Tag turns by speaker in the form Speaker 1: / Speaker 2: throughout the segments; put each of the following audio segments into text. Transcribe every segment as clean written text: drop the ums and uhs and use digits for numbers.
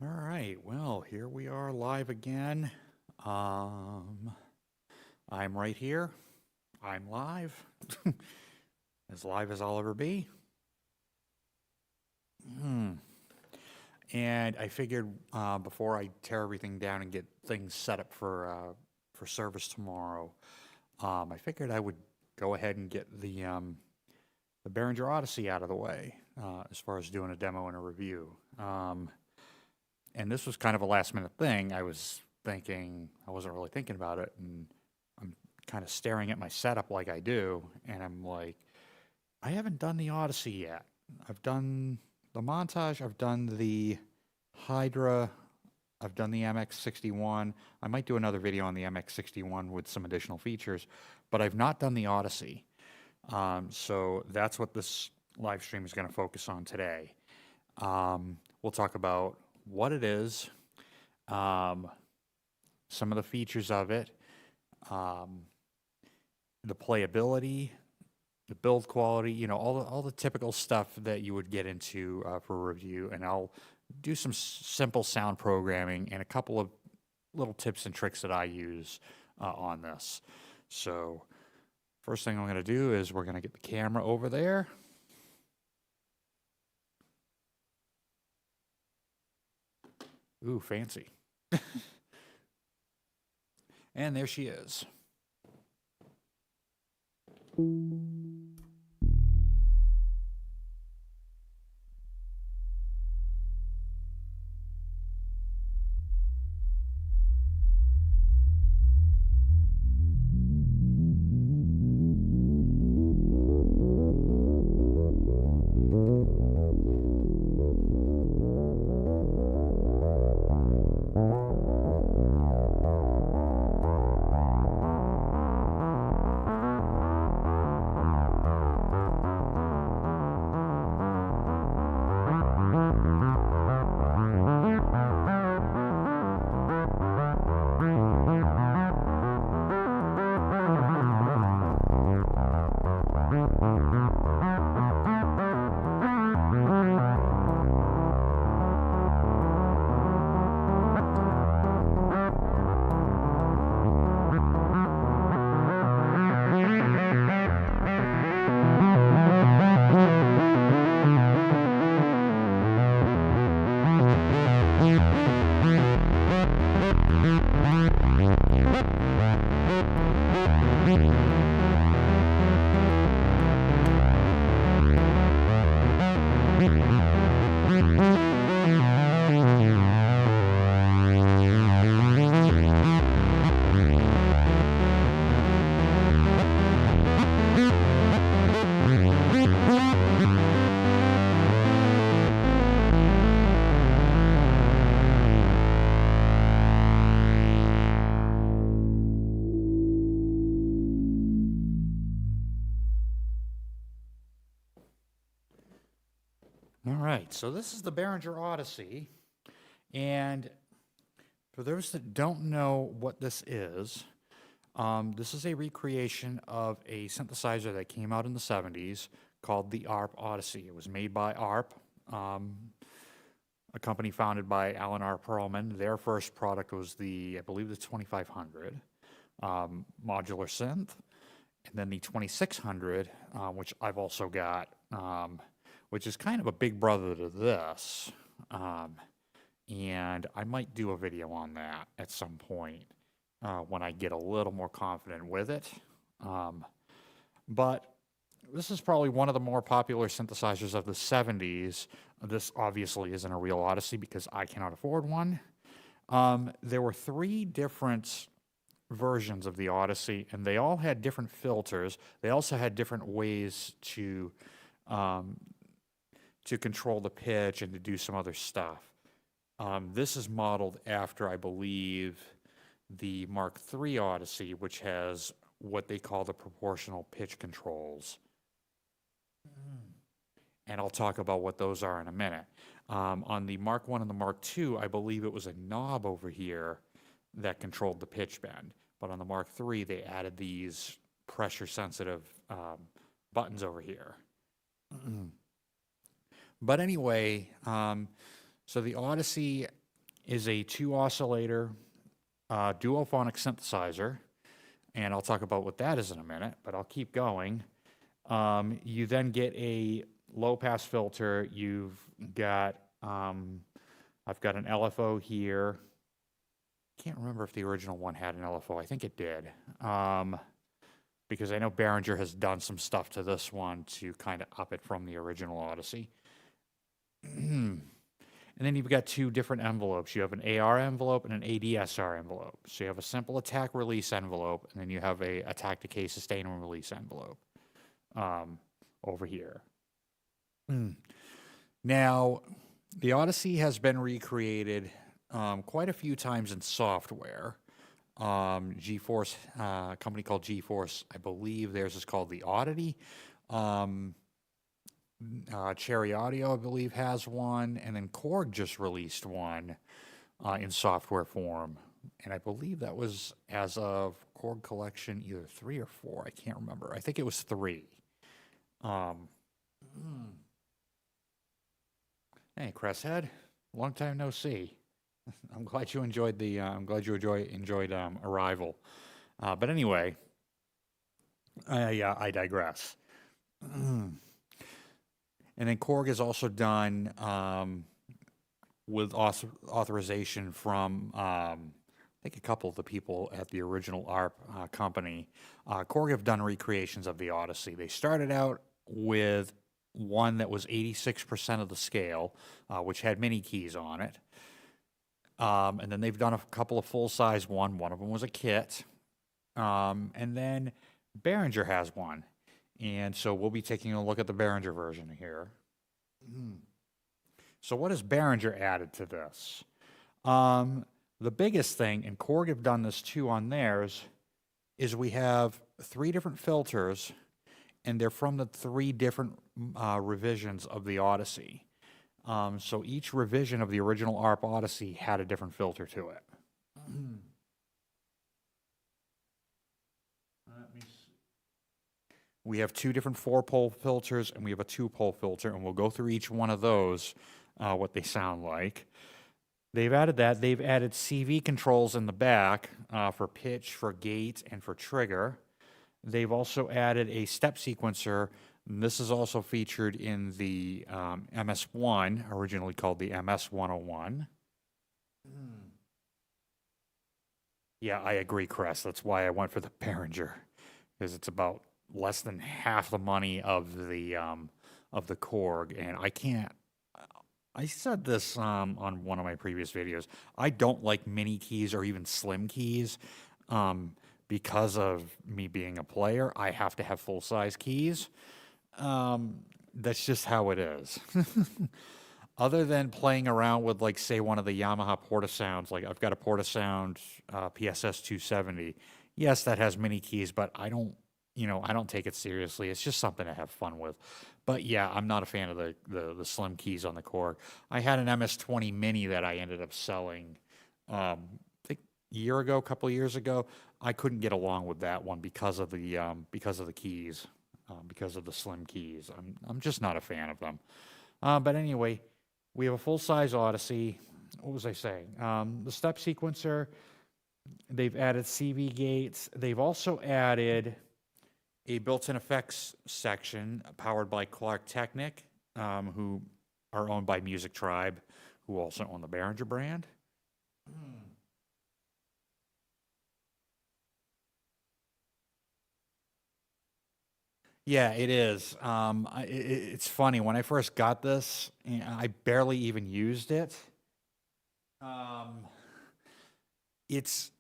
Speaker 1: All right, well, here we are live again. I'm right here. I'm live, as I'll ever be. And I figured before I tear everything down and get things set up for service tomorrow, I figured I would go ahead and get the Behringer Odyssey out of the way as far as doing a demo and a review. And this was kind of a last minute thing. I wasn't really thinking about it, and I'm kind of staring at my setup like I do, and I'm like, I haven't done the Odyssey yet. I've done the montage, I've done the Hydra, I've done the MX61. I might do another video on the MX61 with some additional features, but I've not done the Odyssey. So that's what this live stream is going to focus on today. We'll talk about what it is, some of the features of it, the playability, the build quality, you know, all the typical stuff that you would get into for a review, and I'll do some simple sound programming and a couple of little tips and tricks that I use on this. So first thing I'm going to do is we're going to get the camera over there. Ooh, fancy. And there she is. All right, so this is the Behringer Odyssey, and for those that don't know what this is a recreation of a synthesizer that came out in the 70s called the Arp Odyssey. It was made by Arp, a company founded by Alan R. Perlman. Their first product was I believe the 2500 modular synth, and then the 2600, which I've also got, which is kind of a big brother to this. And I might do a video on that at some point when I get a little more confident with it. But this is probably one of the more popular synthesizers of the 70s. This obviously isn't a real Odyssey because I cannot afford one. There were 3 different versions of the Odyssey, and they all had different filters. They also had different ways to control the pitch and to do some other stuff. This is modeled after, I believe, the Mark III Odyssey, which has what they call the proportional pitch controls. And I'll talk about what those are in a minute. On the Mark I and the Mark II, I believe it was a knob over here that controlled the pitch bend. But on the Mark III, they added these pressure-sensitive buttons over here. But anyway, so the Odyssey is a 2 oscillator duophonic synthesizer, and I'll talk about what that is in a minute, but I'll keep going. You then get a low-pass filter. You've got, I've got an LFO here. Can't remember if the original one had an LFO. I think it did. Because I know Behringer has done some stuff to this one to kind of up it from the original Odyssey. And then you've got 2 different envelopes. You have an AR envelope and an ADSR envelope. So you have a simple attack release envelope, and then you have a attack decay sustain and release envelope over here. Now, the Odyssey has been recreated quite a few times in software. GeForce, a company called GeForce, I believe theirs is called the Oddity. Cherry Audio, I believe, has one, and then Korg just released one in software form, and I believe that was as of Korg Collection either 3 or 4. I can't remember. I think it was 3. Hey, Cresshead, long time no see. I'm glad you enjoyed the. I'm glad you enjoyed Arrival, but anyway, I digress. And then Korg has also done, with authorization from, I think a couple of the people at the original ARP company, Korg have done recreations of the Odyssey. They started out with one that was 86% of the scale, which had mini keys on it. And then they've done a couple of full-size one. One of them was a kit. And then Behringer has one. And so we'll be taking a look at the Behringer version here. So what has Behringer added to this? The biggest thing, and Korg have done this too on theirs, is we have 3 different filters, and they're from the 3 different revisions of the Odyssey. So each revision of the original ARP Odyssey had a different filter to it. Let me see. We have 2 different 4-pole filters, and we have a 2-pole filter, and we'll go through each one of those, what they sound like. They've added that. They've added CV controls in the back for pitch, for gate, and for trigger. They've also added a step sequencer. And this is also featured in the MS-1, originally called the MS-101. Yeah, I agree, Cress. That's why I went for the Behringer, because it's about less than half the money of the Korg, and I can't. I said this on one of my previous videos. I don't like mini keys or even slim keys because of me being a player. I have to have full-size keys. That's just how it is. Other than playing around with, like, say, one of the Yamaha Portasounds, like I've got a Portasound PSS 270. Yes, that has mini keys, but I don't take it seriously. It's just something to have fun with. But yeah, I'm not a fan of the slim keys on the Korg. I had an MS-20 Mini that I ended up selling, I think a couple of years ago. I couldn't get along with that one because of the keys, because of the slim keys. I'm just not a fan of them. But anyway, we have a full-size Odyssey. What was I saying? The step sequencer. They've added CV gates. They've also added a built-in effects section powered by Clark Technic, who are owned by Music Tribe, who also own the Behringer brand. Yeah, it is. It's funny. When I first got this, I barely even used it.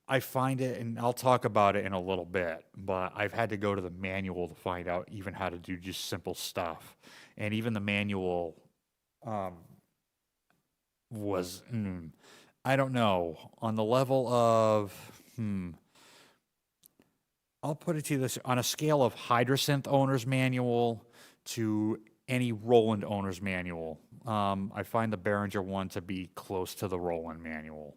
Speaker 1: I find it, and I'll talk about it in a little bit, but I've had to go to the manual to find out even how to do just simple stuff. And even the manual was, I don't know, on the level of, I'll put it to you this, on a scale of Hydrasynth owner's manual to any Roland owner's manual, I find the Behringer one to be close to the Roland manual,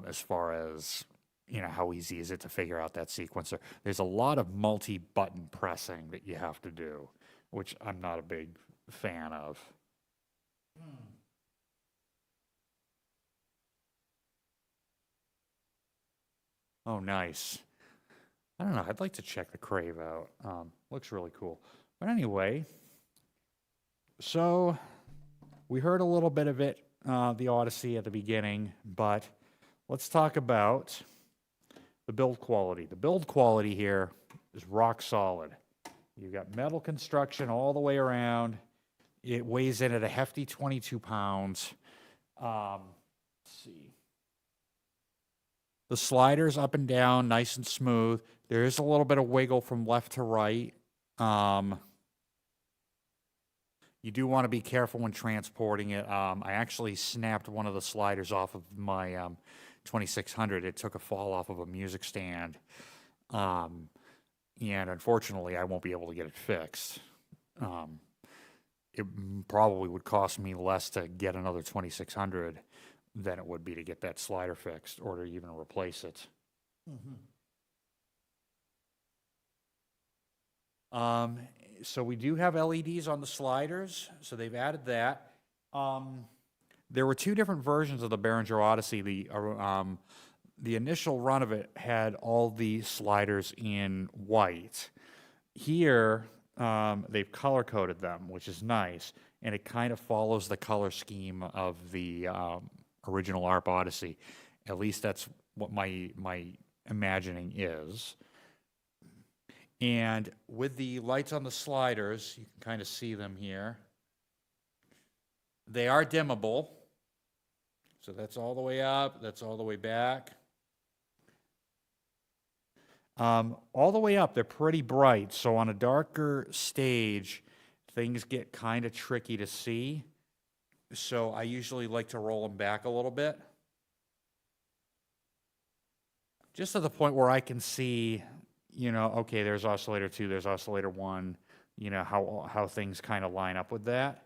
Speaker 1: as far as, how easy is it to figure out that sequencer. There's a lot of multi-button pressing that you have to do, which I'm not a big fan of. Oh, nice. I don't know. I'd like to check the Crave out. Looks really cool. But anyway, so we heard a little bit of it, the Odyssey at the beginning, but let's talk about the build quality. The build quality here is rock solid. You've got metal construction all the way around. It weighs in at a hefty 22 pounds. Let's see. The sliders up and down, nice and smooth. There is a little bit of wiggle from left to right. You do want to be careful when transporting it. I actually snapped one of the sliders off of my 2600. It took a fall off of a music stand. And unfortunately, I won't be able to get it fixed. It probably would cost me less to get another 2600 than it would be to get that slider fixed or to even replace it. So we do have LEDs on the sliders, so they've added that. There were two different versions of the Behringer Odyssey. The initial run of it had all the sliders in white. Here, they've color-coded them, which is nice, and it kind of follows the color scheme of the original Arp Odyssey. At least that's what my imagining is. And with the lights on the sliders, you can kind of see them here. They are dimmable. So that's all the way up, that's all the way back. All the way up, they're pretty bright. So on a darker stage, things get kind of tricky to see. So I usually like to roll them back a little bit. Just to the point where I can see, you know, okay, there's Oscillator 2, there's Oscillator 1, you know, how things kind of line up with that.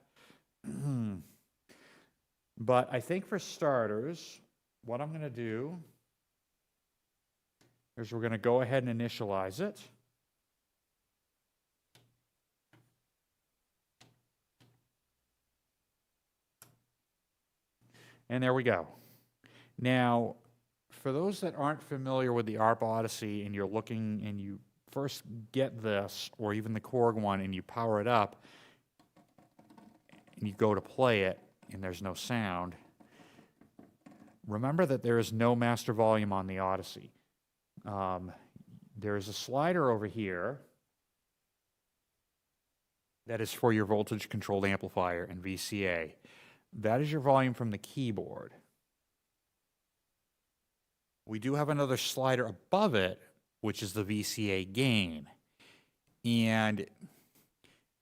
Speaker 1: But I think for starters, what I'm going to do is we're going to go ahead and initialize it. And there we go. Now, for those that aren't familiar with the Arp Odyssey and you're looking and you first get this or even the Korg one and you power it up and you go to play it and there's no sound, remember that there is no master volume on the Odyssey. There is a slider over here that is for your voltage controlled amplifier and VCA. That is your volume from the keyboard. We do have another slider above it, which is the VCA gain. And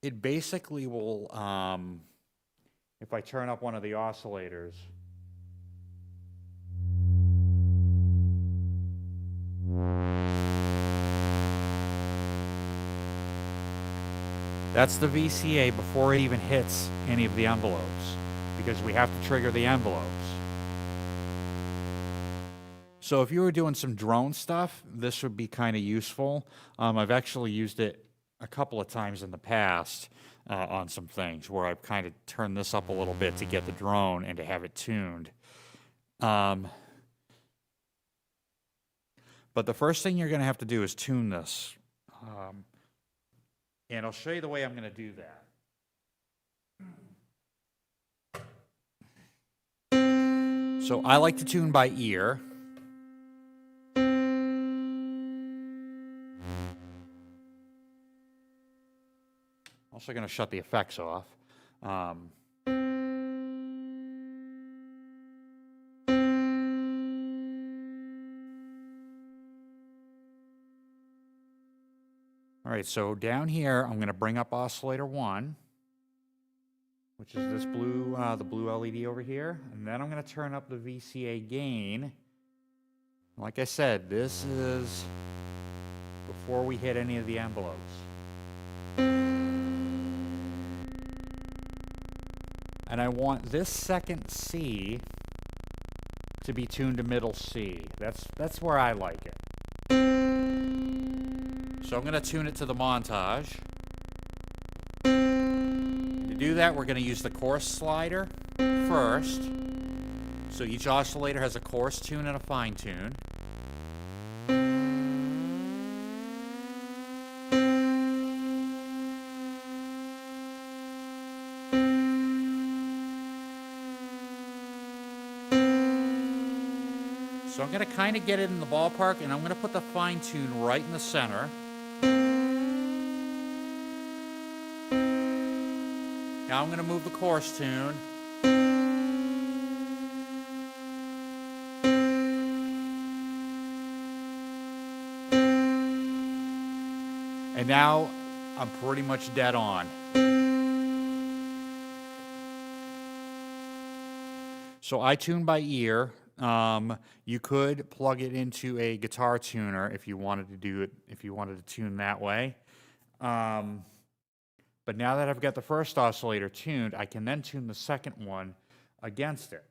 Speaker 1: it basically will, if I turn up one of the oscillators, that's the VCA before it even hits any of the envelopes, because we have to trigger the envelopes. So if you were doing some drone stuff, this would be kind of useful. I've actually used it a couple of times in the past on some things where I've kind of turned this up a little bit to get the drone and to have it tuned. But the first thing you're going to have to do is tune this. And I'll show you the way I'm going to do that. So I like to tune by ear. Also going to shut the effects off. All right, so down here, I'm going to bring up Oscillator 1, which is this blue, the blue LED over here. And then I'm going to turn up the VCA gain. Like I said, this is before we hit any of the envelopes. And I want this second C to be tuned to middle C. That's where I like it. So I'm going to tune it to the montage. To do that, we're going to use the coarse slider first. So each oscillator has a coarse tune and a fine tune. So I'm going to kind of get it in the ballpark, and I'm going to put the fine tune right in the center. Now I'm going to move the chorus tune. And now I'm pretty much dead on. So I tune by ear. You could plug it into a guitar tuner if you wanted to do it, if you wanted to tune that way. But now that I've got the first oscillator tuned, I can then tune the second one against it.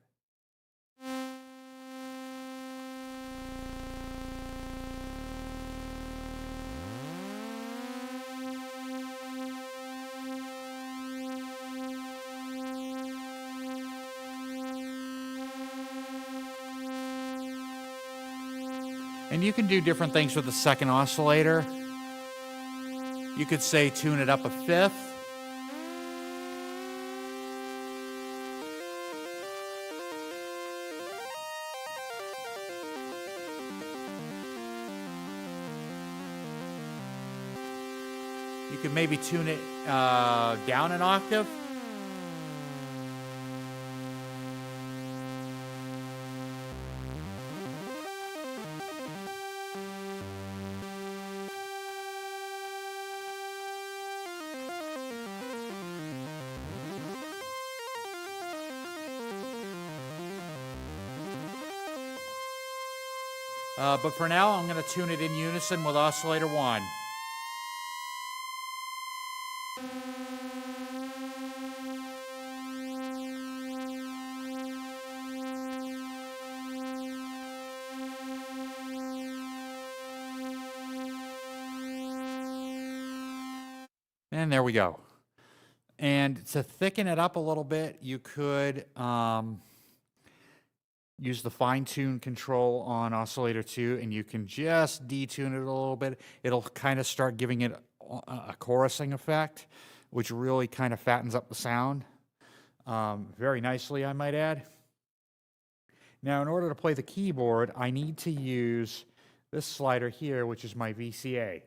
Speaker 1: And you can do different things with the second oscillator. You could say tune it up a fifth. You could maybe tune it down an octave. But for now, I'm going to tune it in unison with oscillator 1. And there we go. And to thicken it up a little bit, you could use the fine-tune control on oscillator 2, and you can just detune it a little bit. It'll kind of start giving it a chorusing effect, which really kind of fattens up the sound very nicely, I might add. Now, in order to play the keyboard, I need to use this slider here, which is my VCA.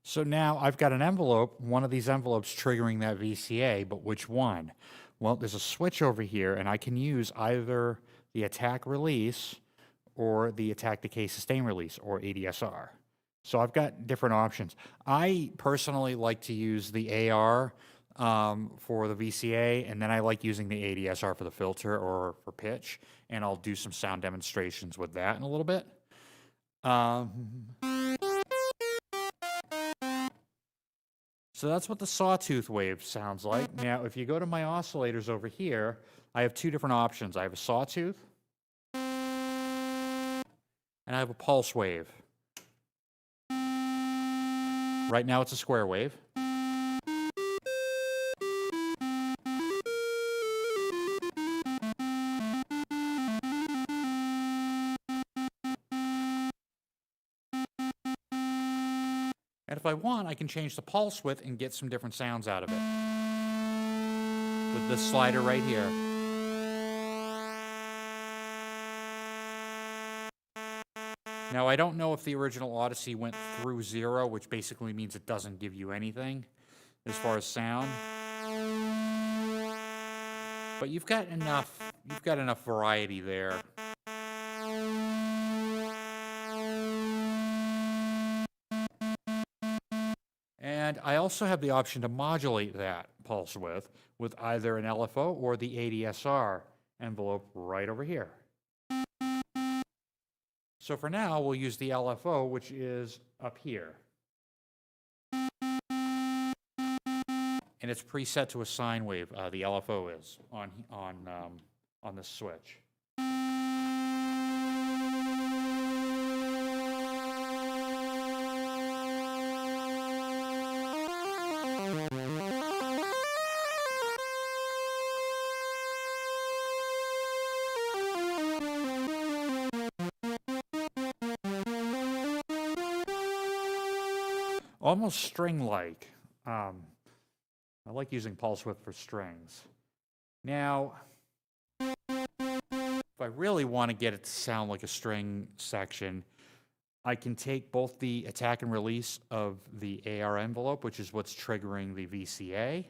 Speaker 1: So now I've got an envelope, one of these envelopes triggering that VCA, but which one? Well, there's a switch over here, and I can use either the attack release or the attack decay sustain release, or ADSR. So I've got different options. I personally like to use the AR for the VCA, and then I like using the ADSR for the filter or for pitch, and I'll do some sound demonstrations with that in a little bit. So that's what the sawtooth wave sounds like. Now, if you go to my oscillators over here, I have two different options. I have a sawtooth, and I have a pulse wave. Right now it's a square wave. And if I want, I can change the pulse width and get some different sounds out of it with this slider right here. Now, I don't know if the original Odyssey went through 0, which basically means it doesn't give you anything as far as sound. But you've got enough variety there. And I also have the option to modulate that pulse width with either an LFO or the ADSR envelope right over here. So for now, we'll use the LFO, which is up here. And it's preset to a sine wave, the LFO is, on this switch. almost string-like. I like using pulse width for strings. Now, if I really want to get it to sound like a string section, I can take both the attack and release of the AR envelope, which is what's triggering the VCA.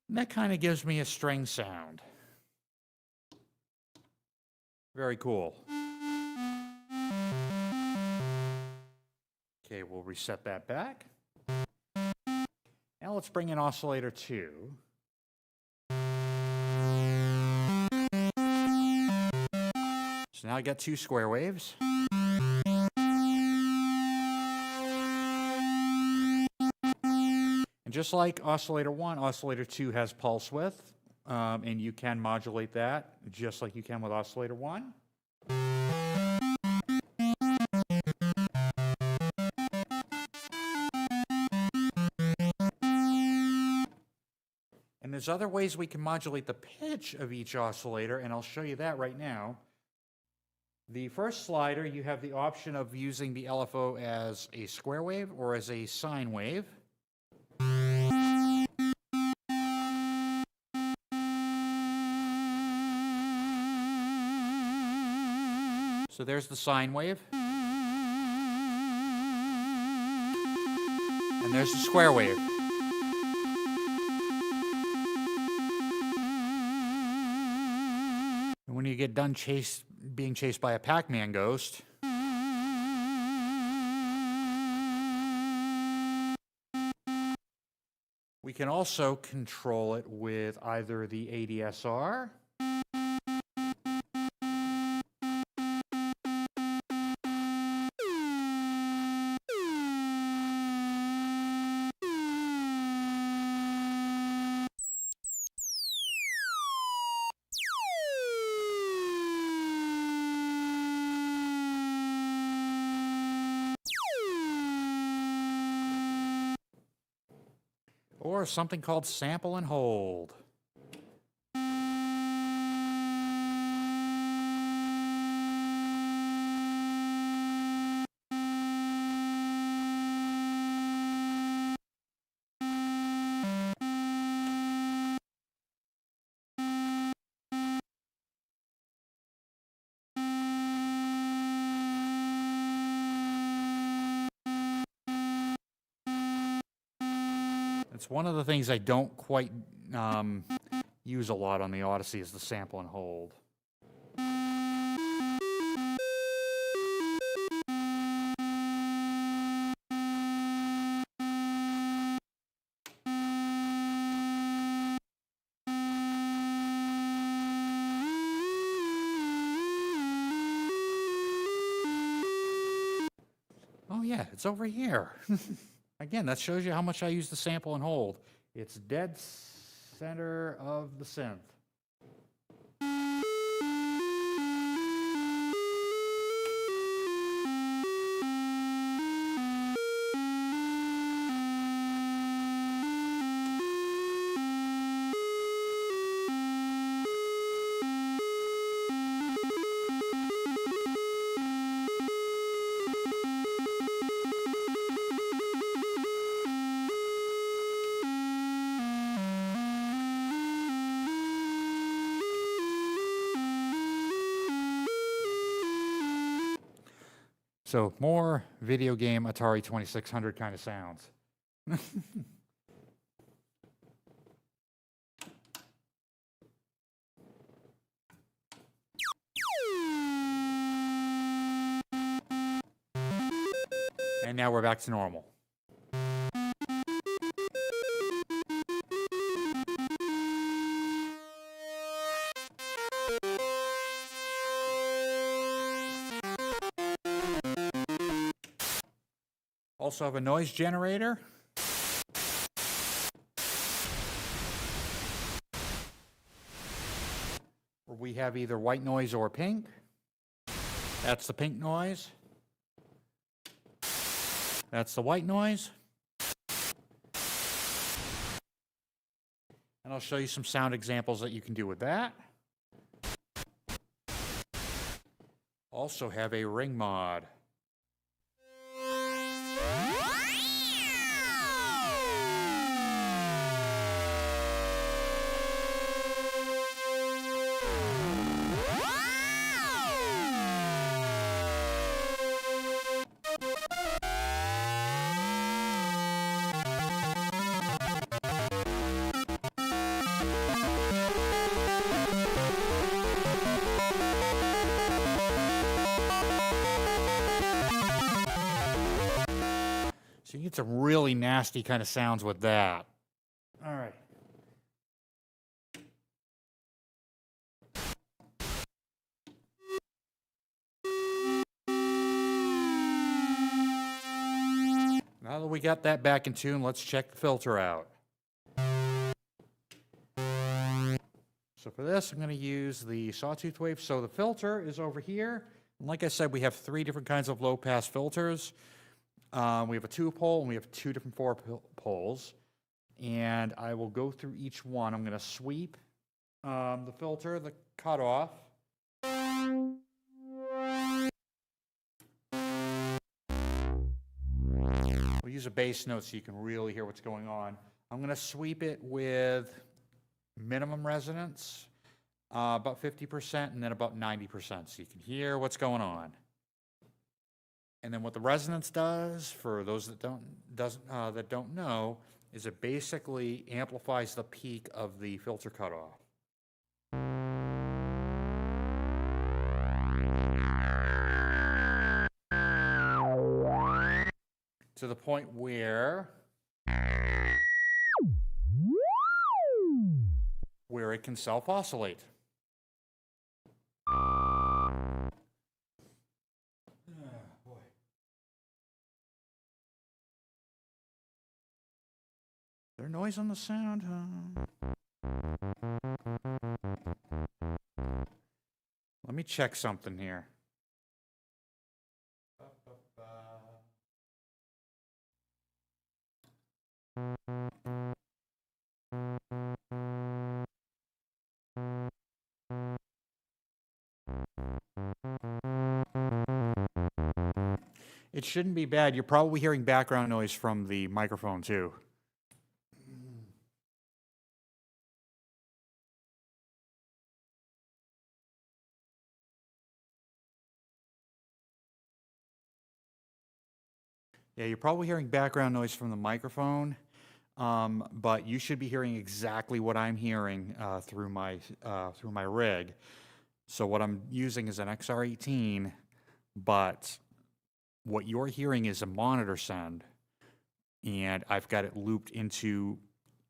Speaker 1: That kind of gives me a string sound. Very cool. Okay, we'll reset that back. Now let's bring in Oscillator 2. So now I got 2 square waves. And just like Oscillator 1, Oscillator 2 has pulse width, and you can modulate that just like you can with Oscillator 1. And there's other ways we can modulate the pitch of each oscillator, and I'll show you that right now. The first slider, you have the option of using the LFO as a square wave or as a sine wave. So there's the sine wave. And there's the square wave. And when you get done being chased by a Pac-Man ghost, we can also control it with either the ADSR or something called sample and hold. It's one of the things I don't quite use a lot on the Odyssey is the sample and hold. Oh yeah, it's over here. Again, that shows you how much I use the sample and hold. It's dead center of the synth. So more video game Atari 2600 kind of sounds. And now we're back to normal. Also have a noise generator. we have either white noise or pink. That's the pink noise. That's the white noise. And I'll show you some sound examples that you can do with that. Also have a ring mod. So you get some really nasty kind of sounds with that. All right. Now that we got that back in tune, let's check the filter out. So for this, I'm going to use the sawtooth wave. So the filter is over here. And like I said, we have 3 different kinds of low-pass filters. We have a 2-pole, and we have 2 different 4-poles. And I will go through each one. I'm going to sweep the filter, the cutoff. We'll use a bass note so you can really hear what's going on. I'm going to sweep it with minimum resonance, about 50%, and then about 90%, so you can hear what's going on. And then what the resonance does, for those that don't know, is it basically amplifies the peak of the filter cutoff. To the point where it can self-oscillate. Is there noise on the sound? Let me check something here. It shouldn't be bad. You're probably hearing background noise from the microphone too. Yeah, you're probably hearing background noise from the microphone, but you should be hearing exactly what I'm hearing through my rig. So what I'm using is an XR18, but what you're hearing is a monitor send, and I've got it looped into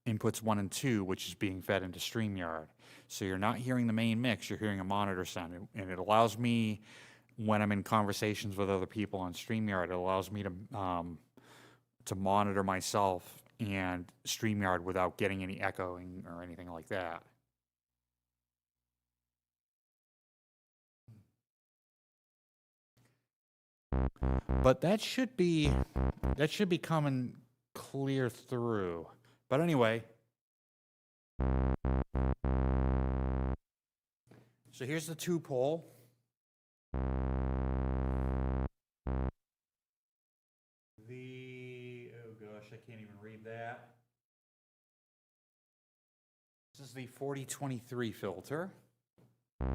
Speaker 1: inputs 1 and 2, which is being fed into StreamYard. So you're not hearing the main mix, you're hearing a monitor send, and it allows me, when I'm in conversations with other people on StreamYard, it allows me to monitor myself and StreamYard without getting any echoing or anything like that. But that should be coming clear through. But anyway, so here's the 2-pole. Oh gosh, I can't even read that. This is the 4023 filter. I'm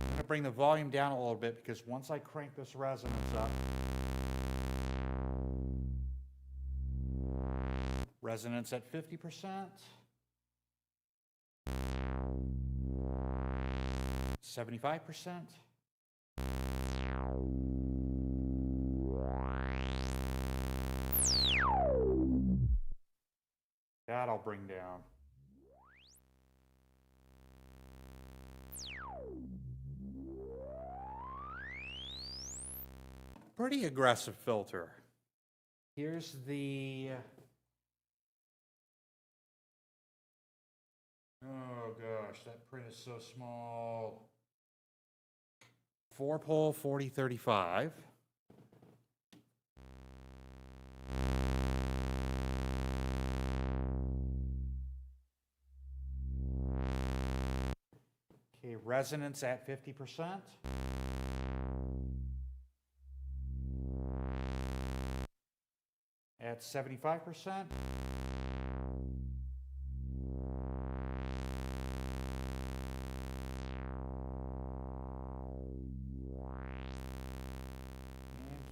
Speaker 1: going to bring the volume down a little bit because once I crank this resonance up, resonance at 50%, 75%. That I'll bring down. Pretty aggressive filter. Here's the gosh, that print is so small. 4-pole 4035. Okay, resonance at 50%. At 75%. And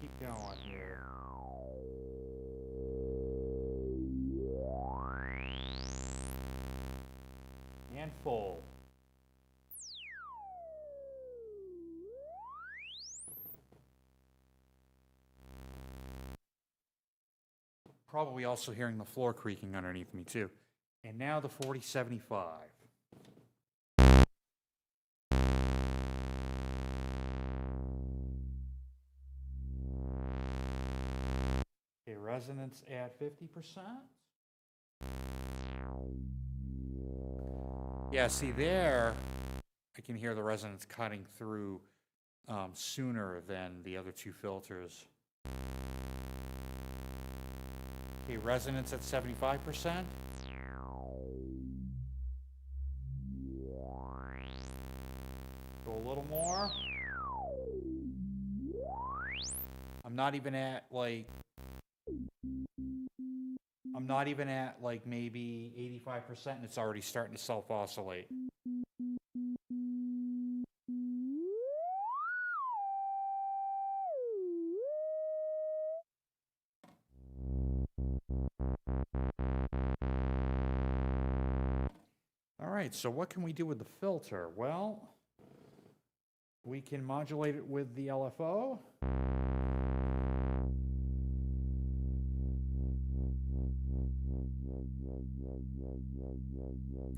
Speaker 1: keep going here. And full. Probably also hearing the floor creaking underneath me too. And now the 4075. Okay, resonance at 50%. Yeah, see there, I can hear the resonance cutting through sooner than the other two filters. Okay, resonance at 75%. Go a little more. I'm not even at like maybe 85% and it's already starting to self-oscillate. All right, so what can we do with the filter? Well, we can modulate it with the LFO.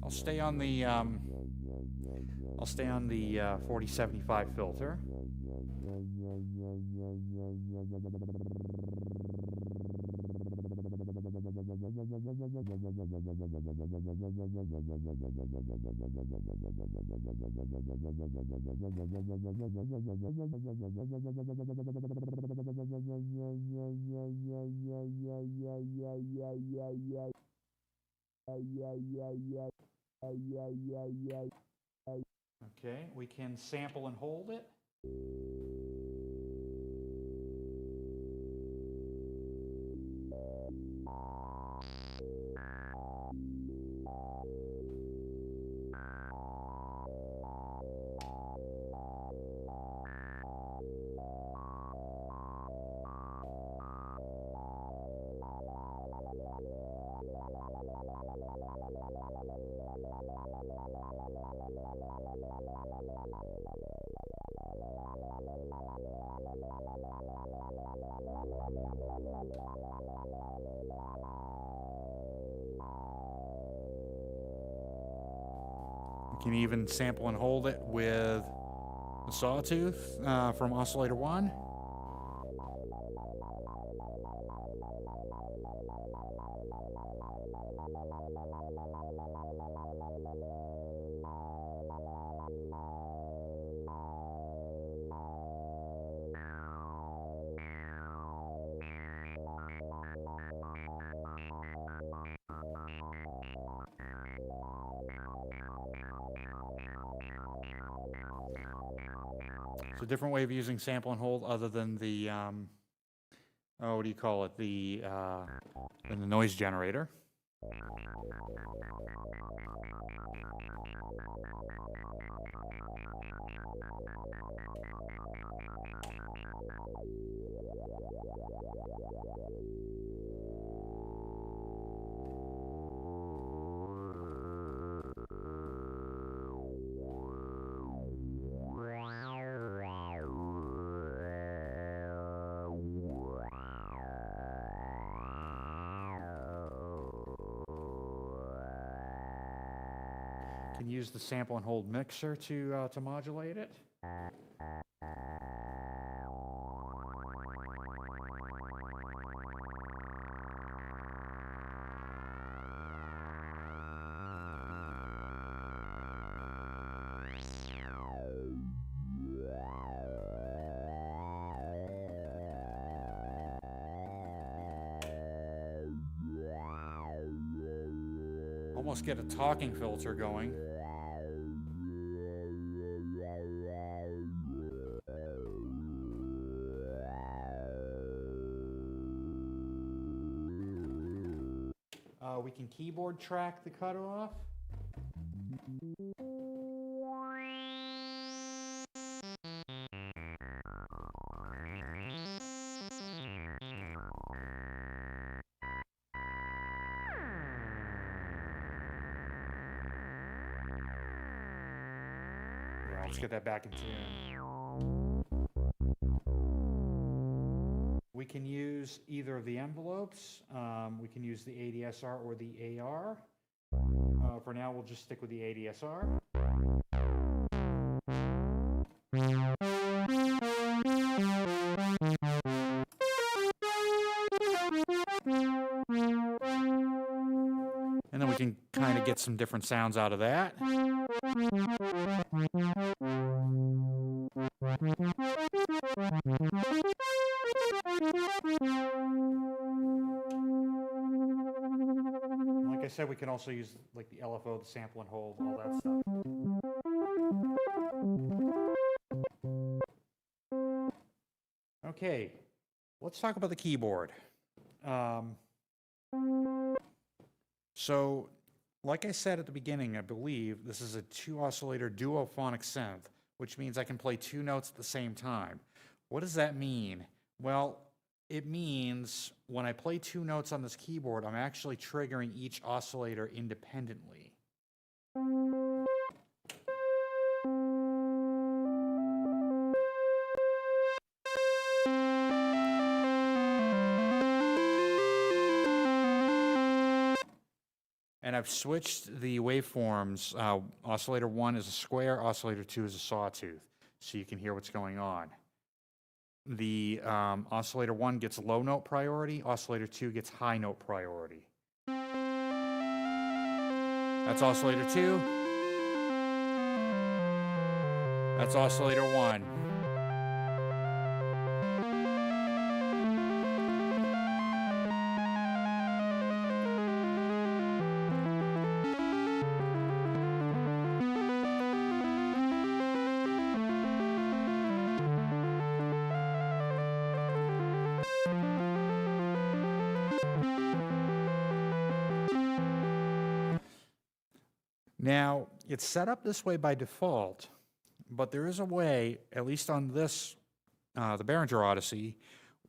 Speaker 1: I'll stay on the 4075 filter. Okay, we can sample and hold it. You can even sample and hold it with the sawtooth from Oscillator 1. It's a different way of using sample and hold other than the, what do you call it? The noise generator. Can use the sample and hold mixer to modulate it. Almost get a talking filter going. We can keyboard track the cutoff. Yeah, let's get that back in tune. We can use either of the envelopes. We can use the ADSR or the AR. For now, we'll just stick with the ADSR. And then we can kind of get some different sounds out of that. Like I said, we can also use like the LFO, the sample and hold, all that stuff. Okay, let's talk about the keyboard. So, like I said at the beginning, I believe this is a 2-oscillator duophonic synth, which means I can play 2 notes at the same time. What does that mean? Well, it means when I play 2 notes on this keyboard, I'm actually triggering each oscillator independently. And I've switched the waveforms. Oscillator 1 is a square, oscillator 2 is a sawtooth, so you can hear what's going on. The oscillator 1 gets low note priority, oscillator 2 gets high note priority. That's oscillator 2. That's oscillator 1. Now, it's set up this way by default, but there is a way, at least on this, the Behringer Odyssey,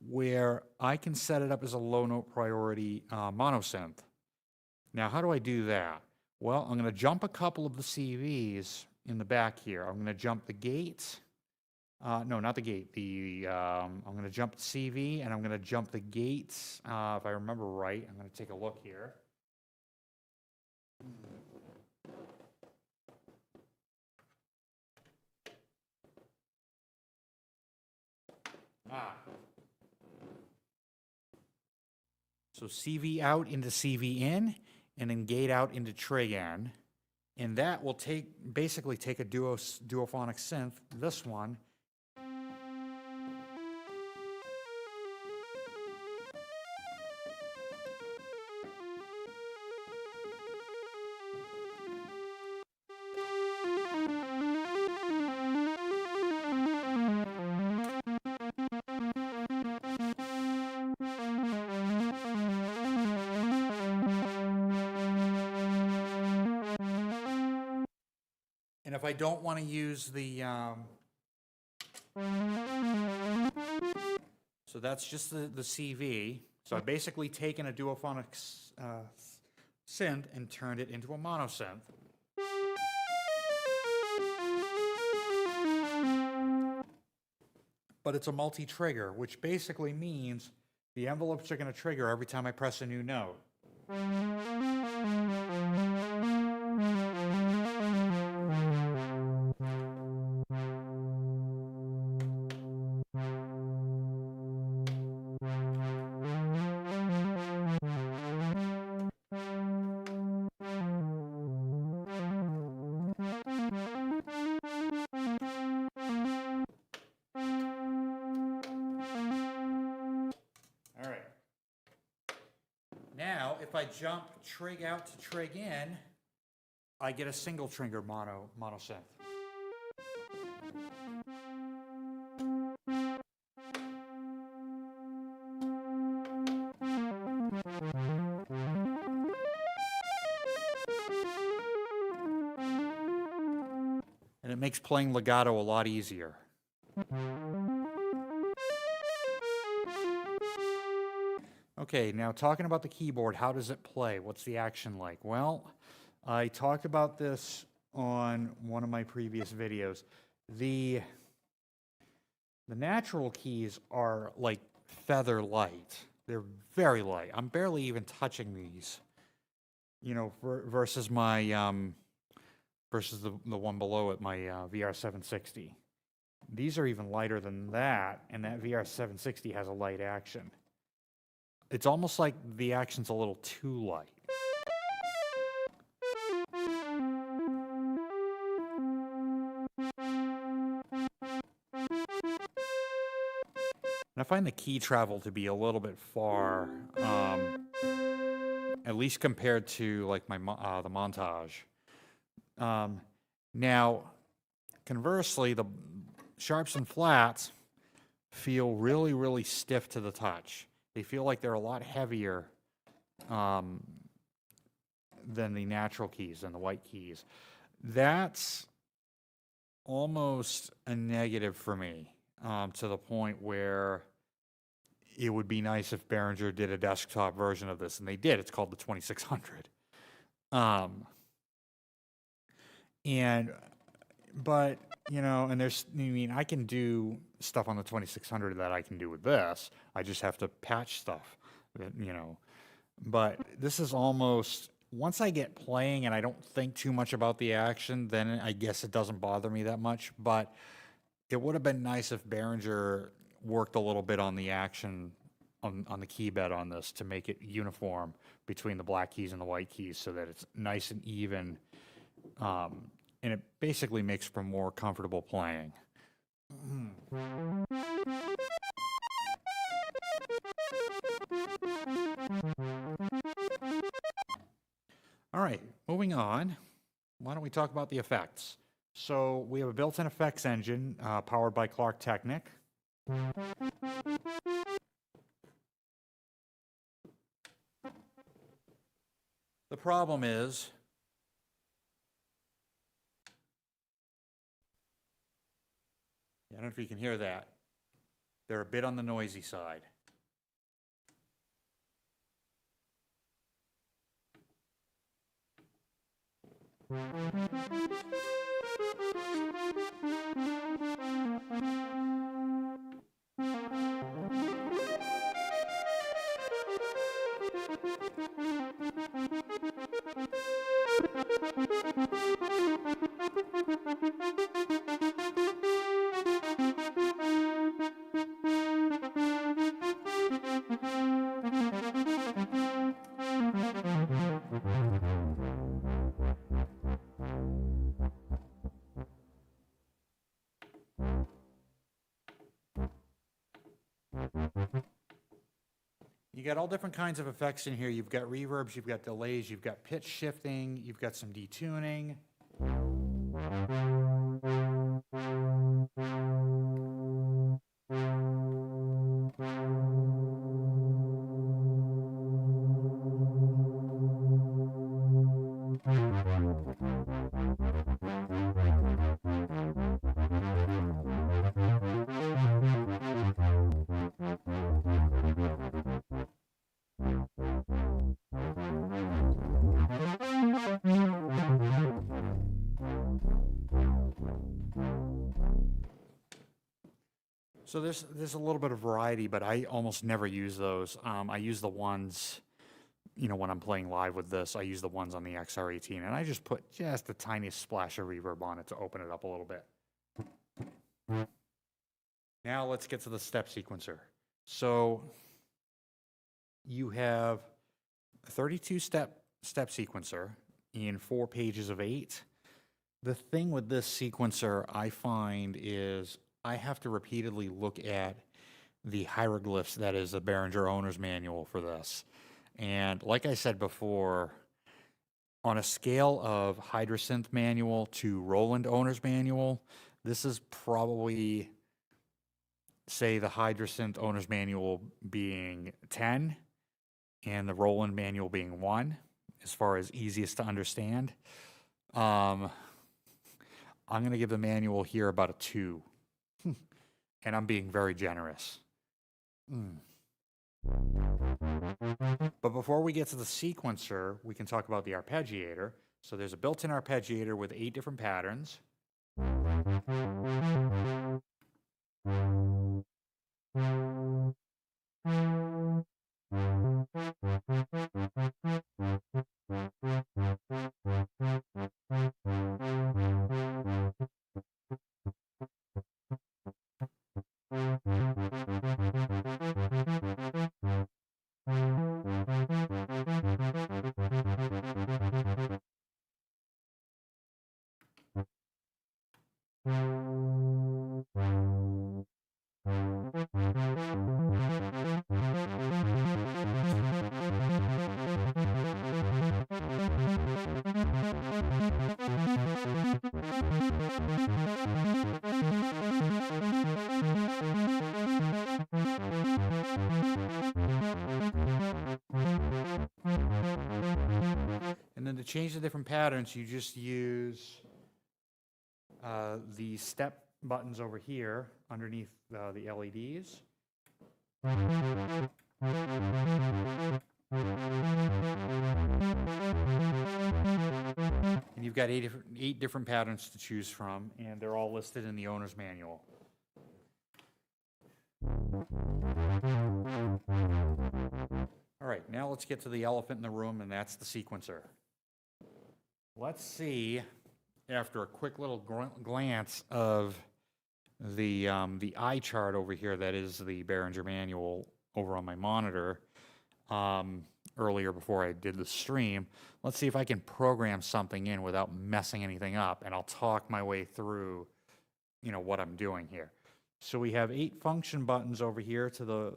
Speaker 1: where I can set it up as a low note priority monosynth. Now, how do I do that? Well, I'm going to jump a couple of the CVs in the back here. I'm going to jump the gate. No, not the gate. I'm going to jump the CV, and I'm going to jump the gates. If I remember right, I'm going to take a look here. So CV out into CV in, and then gate out into trig in. And that will basically take a duophonic synth, this one, and if I don't want to use the, so that's just the CV. So I've basically taken a duophonic synth and turned it into a monosynth. But it's a multi-trigger, which basically means the envelopes are going to trigger every time I press a new note. if I jump trig out to trig in, I get a single trigger mono synth. And it makes playing legato a lot easier. Okay, now talking about the keyboard, how does it play? What's the action like? Well, I talked about this on one of my previous videos. The natural keys are like feather light. They're very light. I'm barely even touching these, you know, versus my versus the one below it, my VR760. These are even lighter than that, and that VR760 has a light action. It's almost like the action's a little too light. And I find the key travel to be a little bit far, at least compared to like my the montage. Now, conversely, the sharps and flats feel really, really stiff to the touch. They feel like they're a lot heavier than the natural keys, than the white keys. That's almost a negative for me, to the point where it would be nice if Behringer did a desktop version of this, and they did. It's called the 2600. But, you know, and there's, I mean, I can do stuff on the 2600 that I can do with this. I just have to patch stuff, you know. But this is almost, once I get playing and I don't think too much about the action, then I guess it doesn't bother me that much. But it would have been nice if Behringer worked a little bit on the action on the key bed on this to make it uniform between the black keys and the white keys so that it's nice and even. And it basically makes for more comfortable playing. All right, moving on. Why don't we talk about the effects? So we have a built-in effects engine powered by Clark Technic. The problem is, I don't know if you can hear that. They're a bit on the noisy side. You got all different kinds of effects in here. You've got reverbs, you've got delays, you've got pitch shifting, you've got some detuning. So there's a little bit of variety, but I almost never use those. I use the ones, you know, when I'm playing live with this, I use the ones on the XR18, and I just put just the tiniest splash of reverb on it to open it up a little bit. Now let's get to the step sequencer. So you have a 32-step sequencer in 4 pages of 8. The thing with this sequencer I find is I have to repeatedly look at the hieroglyphs that is the Behringer owner's manual for this. And like I said before, on a scale of Hydrasynth manual to Roland owner's manual, this is probably, say, the Hydrasynth owner's manual being 10 and the Roland manual being 1, as far as easiest to understand. I'm going to give the manual here about a 2, and I'm being very generous. But before we get to the sequencer, we can talk about the arpeggiator. So there's a built-in arpeggiator with 8 different patterns. And then to change the different patterns, you just use the step buttons over here underneath the LEDs. And you've got 8 different patterns to choose from, and they're all listed in the owner's manual. All right, now let's get to the elephant in the room, and that's the sequencer. Let's see, after a quick little glance of the eye chart over here, that is the Behringer manual over on my monitor, earlier before I did the stream, let's see if I can program something in without messing anything up, and I'll talk my way through, what I'm doing here. So we have 8 function buttons over here to the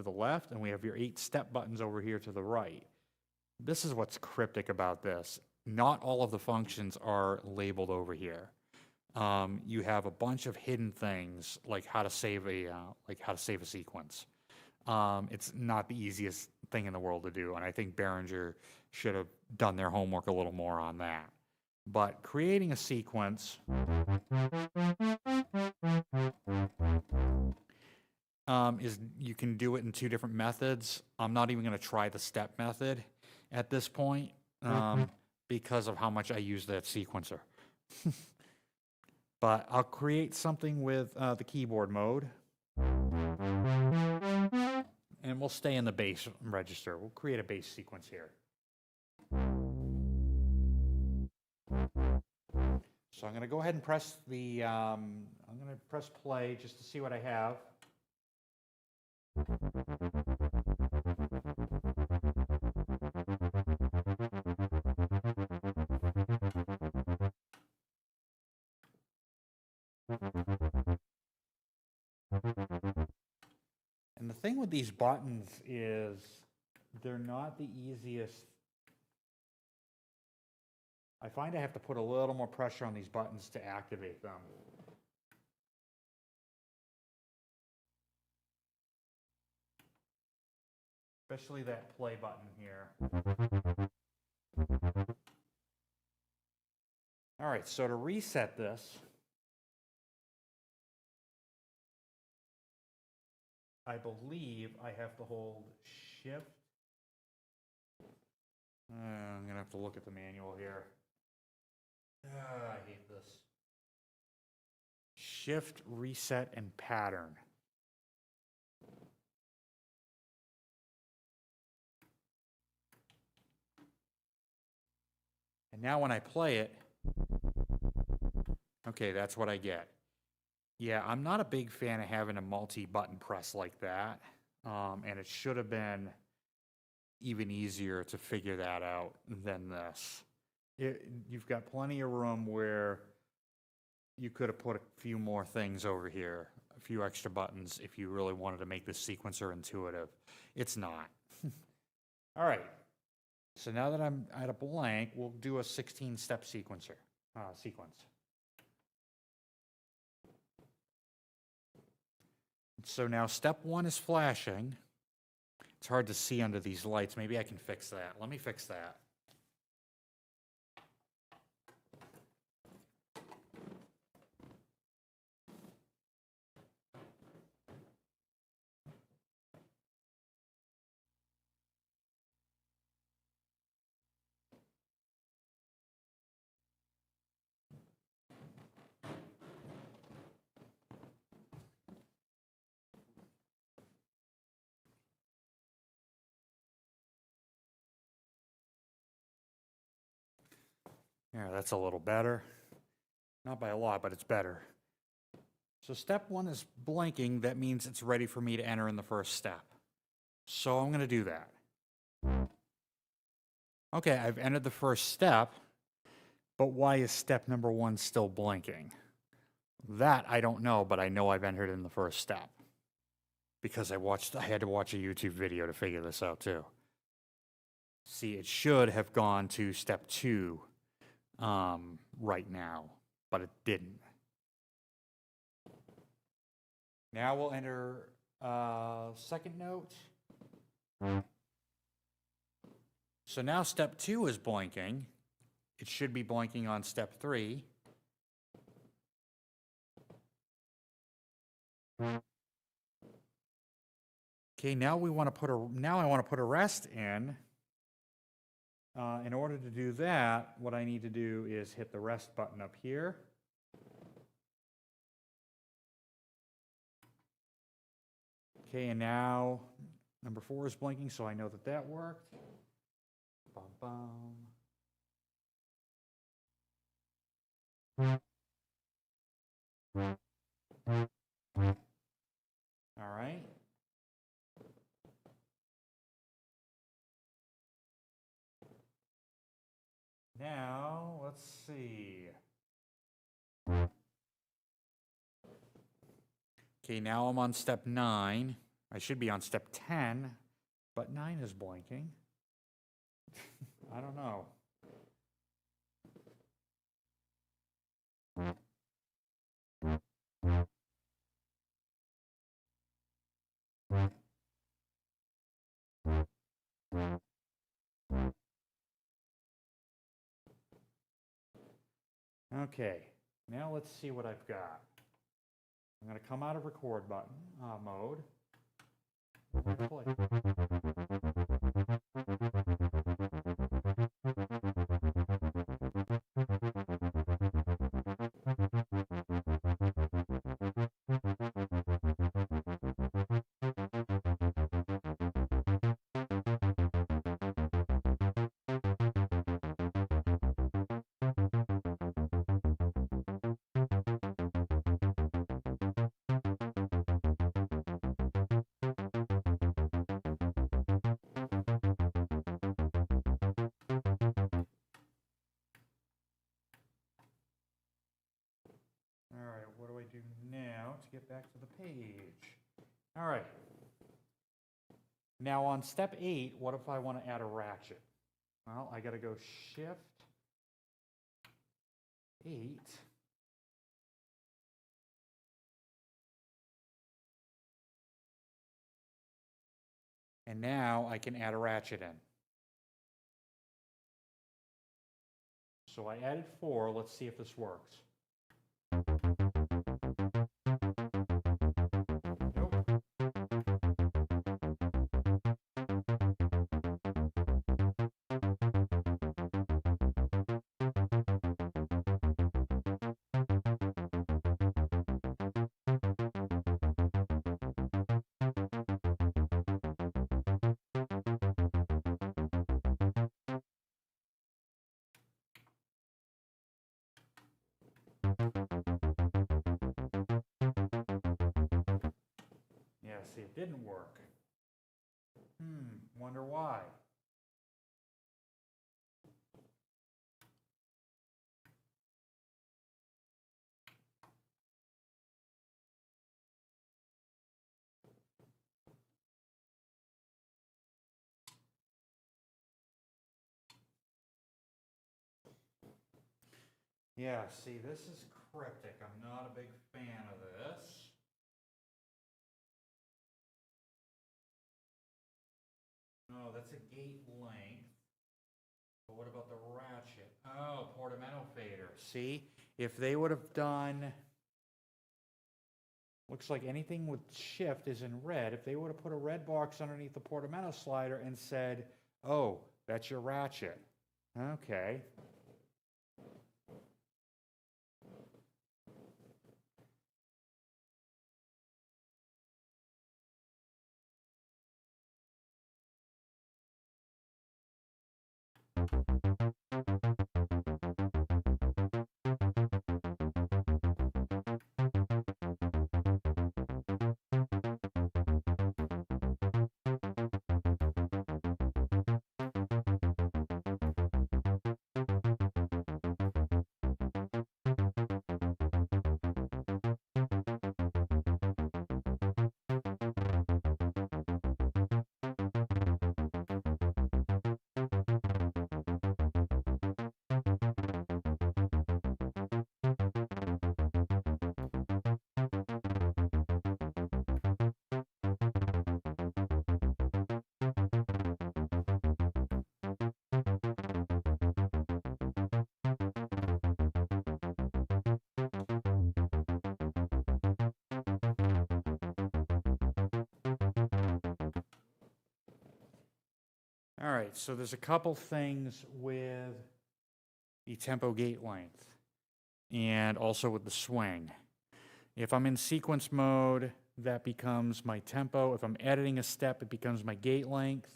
Speaker 1: left, and we have your 8 step buttons over here to the right. This is what's cryptic about this. Not all of the functions are labeled over here. You have a bunch of hidden things, like how to save a sequence. It's not the easiest thing in the world to do, and I think Behringer should have done their homework a little more on that. But creating a sequence is, you can do it in 2 different methods. I'm not even going to try the step method at this point because of how much I use that sequencer. But I'll create something with the keyboard mode. And we'll stay in the bass register. We'll create a bass sequence here. So I'm going to go ahead and press the, I'm going to press play just to see what I have. And the thing with these buttons is they're not the easiest. I find I have to put a little more pressure on these buttons to activate them. Especially that play button here. All right, so to reset this, I believe I have to hold Shift. I'm going to have to look at the manual here. I hate this. Shift, reset, and pattern. And now when I play it, okay, that's what I get. Yeah, I'm not a big fan of having a multi-button press like that, and it should have been even easier to figure that out than this. You've got plenty of room where you could have put a few more things over here, a few extra buttons if you really wanted to make this sequencer intuitive. It's not. All right. So now that I'm at a blank, we'll do a 16-step sequence. So now step 1 is flashing. It's hard to see under these lights. Maybe I can fix that. Let me fix that. Yeah, that's a little better. Not by a lot, but it's better. So step 1 is blinking. That means it's ready for me to enter in the first step. So I'm going to do that. Okay, I've entered the first step, but why is step number 1 still blinking? That I don't know, but I know I've entered in the first step. Because I had to watch a YouTube video to figure this out too. See, it should have gone to step 2 right now, but it didn't. Now we'll enter second note. So now step 2 is blinking. It should be blinking on step 3. Okay, now I want to put a rest in. In order to do that, what I need to do is hit the rest button up here. Okay, and now number 4 is blinking, so I know that that worked. Bum, bum. All right. Now, let's see. Okay, now I'm on step 9. I should be on step 10, but 9 is blinking. I don't know. Okay, now let's see what I've got. I'm going to come out of record button mode. Play. All right, what do I do now to get back to the page? All right. Now on step 8, what if I want to add a ratchet? Well, I got to go Shift 8. And now I can add a ratchet in. So I added 4. Let's see if this works. Yeah, see, it didn't work. Wonder why. Yeah, see, this is cryptic. I'm not a big fan of this. No, that's a gate length. But what about the ratchet? Oh, portamento fader. See, if they would have done, looks like anything with shift is in red. If they would have put a red box underneath the portamento slider and said, oh, that's your ratchet. Okay. All right, so there's a couple things with the tempo gate length and also with the swing. If I'm in sequence mode, that becomes my tempo. If I'm editing a step, it becomes my gate length.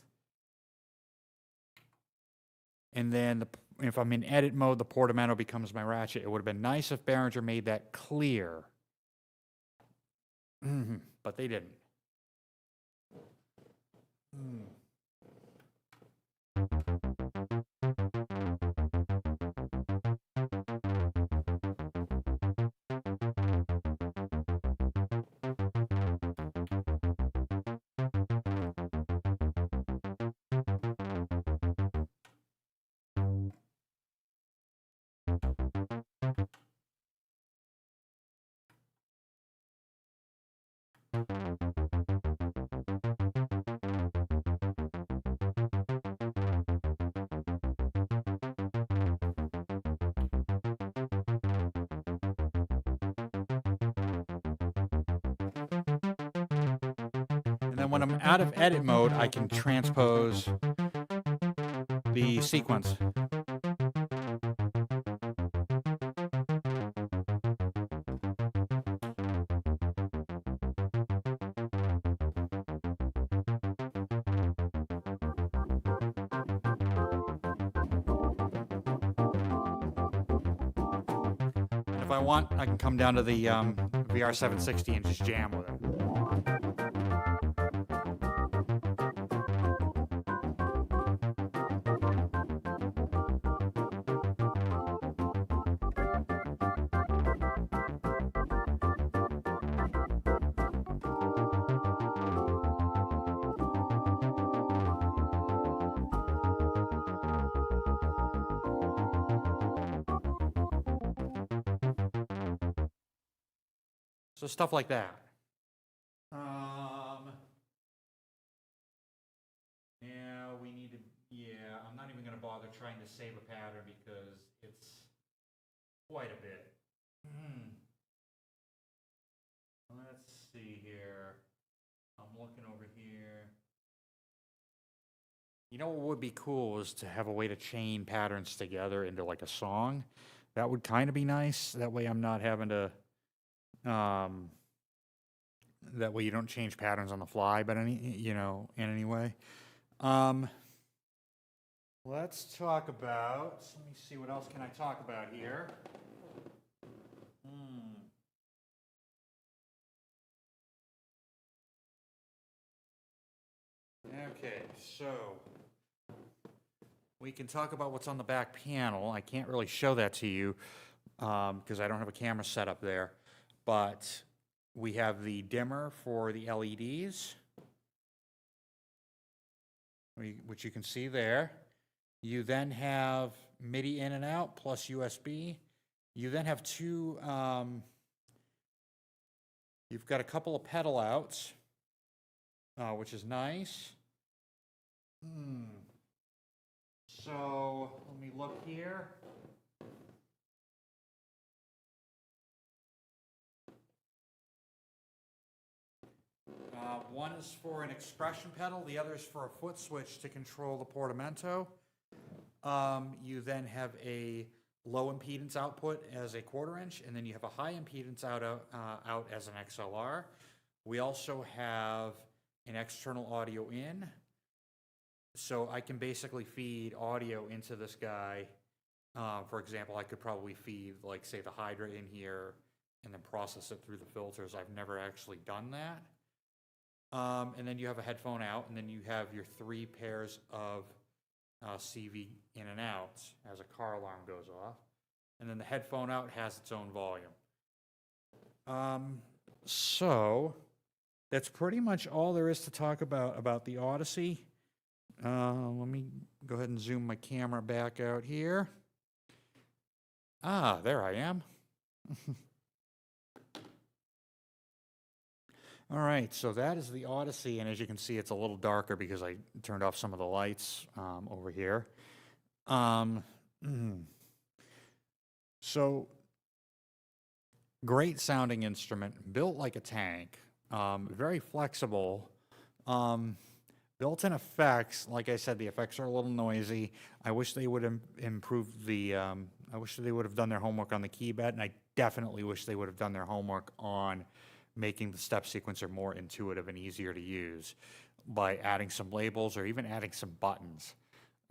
Speaker 1: And then if I'm in edit mode, the portamento becomes my ratchet. It would have been nice if Behringer made that clear. But they didn't. And then when I'm out of edit mode, I can transpose the sequence. And if I want, I can come down to the VR 760 and just jam with it. So stuff like that. Yeah, we need to, yeah, I'm not even going to bother trying to save a pattern because it's quite a bit. Let's see here. I'm looking over here. You know what would be cool is to have a way to chain patterns together into like a song. That would kind of be nice. That way I'm not having to, that way you don't change patterns on the fly, but in any way. Let's talk about, let me see, what else can I talk about here? Okay, so we can talk about what's on the back panel. I can't really show that to you because I don't have a camera set up there, but we have the dimmer for the LEDs, which you can see there. You then have MIDI in and out plus USB. You then have two, you've got a couple of pedal outs, which is nice. So let me look here. One is for an expression pedal, the other is for a foot switch to control the portamento. You then have a low impedance output as a 1/4 inch, and then you have a high impedance out as an XLR. We also have an external audio in, so I can basically feed audio into this guy. For example, I could probably feed, like, say, the Hydra in here and then process it through the filters. I've never actually done that. And then you have a headphone out, and then you have your 3 pairs of CV in and out as a car alarm goes off. And then the headphone out has its own volume. So that's pretty much all there is to talk about the Odyssey. Let me go ahead and zoom my camera back out here. Ah, there I am. All right, so that is the Odyssey, and as you can see, it's a little darker because I turned off some of the lights over here. So, great sounding instrument, built like a tank, very flexible. Built-in effects, like I said, the effects are a little noisy. I wish they would have improved the, I wish they would have done their homework on the key bed, and I definitely wish they would have done their homework on making the step sequencer more intuitive and easier to use by adding some labels or even adding some buttons.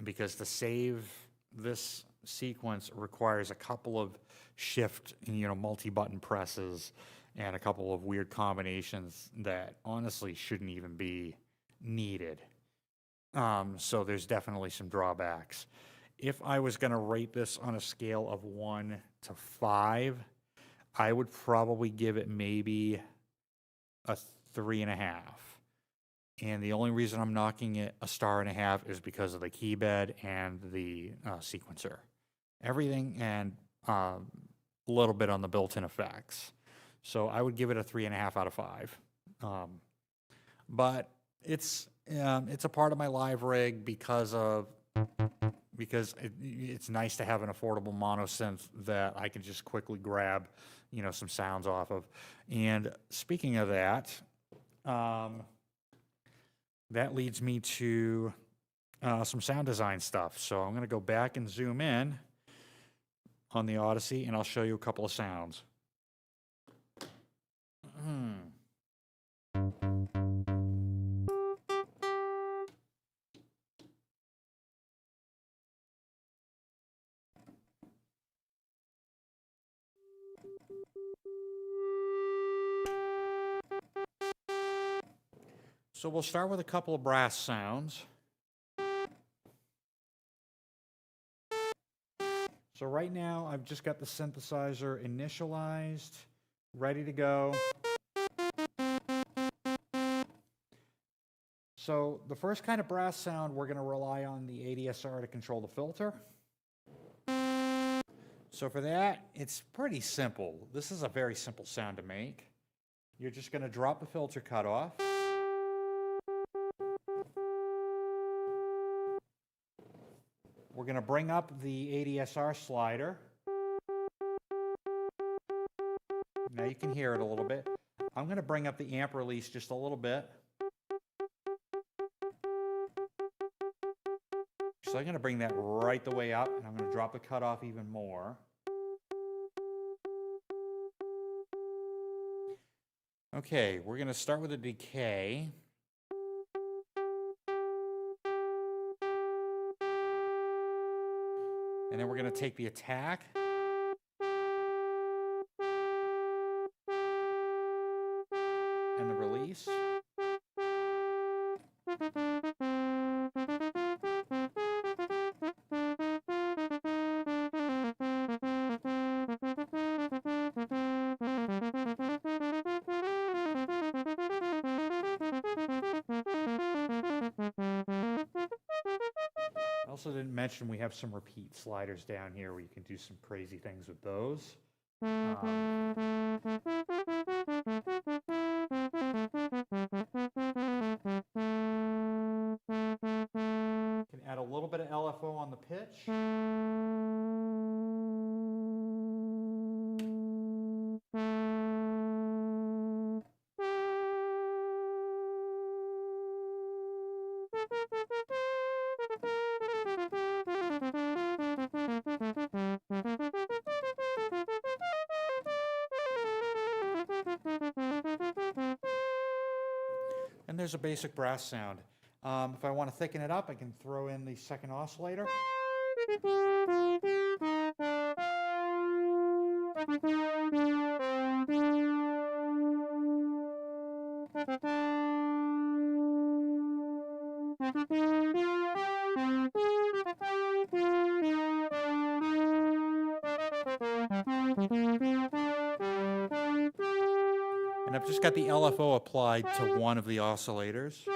Speaker 1: Because to save this sequence requires a couple of shift, multi-button presses and a couple of weird combinations that honestly shouldn't even be needed. So there's definitely some drawbacks. If I was going to rate this on a scale of 1 to 5, I would probably give it maybe a 3.5. And the only reason I'm knocking it a 1.5 is because of the key bed and the sequencer. Everything and a little bit on the built-in effects. So I would give it a 3.5 out of 5. But it's a part of my live rig because it's nice to have an affordable mono synth that I can just quickly grab, some sounds off of. And speaking of that, that leads me to some sound design stuff. So I'm going to go back and zoom in on the Odyssey, and I'll show you a couple of sounds. So we'll start with a couple of brass sounds. So right now I've just got the synthesizer initialized, ready to go. So the first kind of brass sound, we're going to rely on the ADSR to control the filter. So for that, it's pretty simple. This is a very simple sound to make. You're just going to drop the filter cutoff. We're going to bring up the ADSR slider. Now you can hear it a little bit. I'm going to bring up the amp release just a little bit. So I'm going to bring that right the way up, and I'm going to drop the cutoff even more. Okay, we're going to start with a decay. And then we're going to take the attack. And the release. also didn't mention we have some repeat sliders down here where you can do some crazy things with those. Can add a little bit of LFO on the pitch. And there's a basic brass sound. If I want to thicken it up, I can throw in the second oscillator. And I've just got the LFO applied to one of the oscillators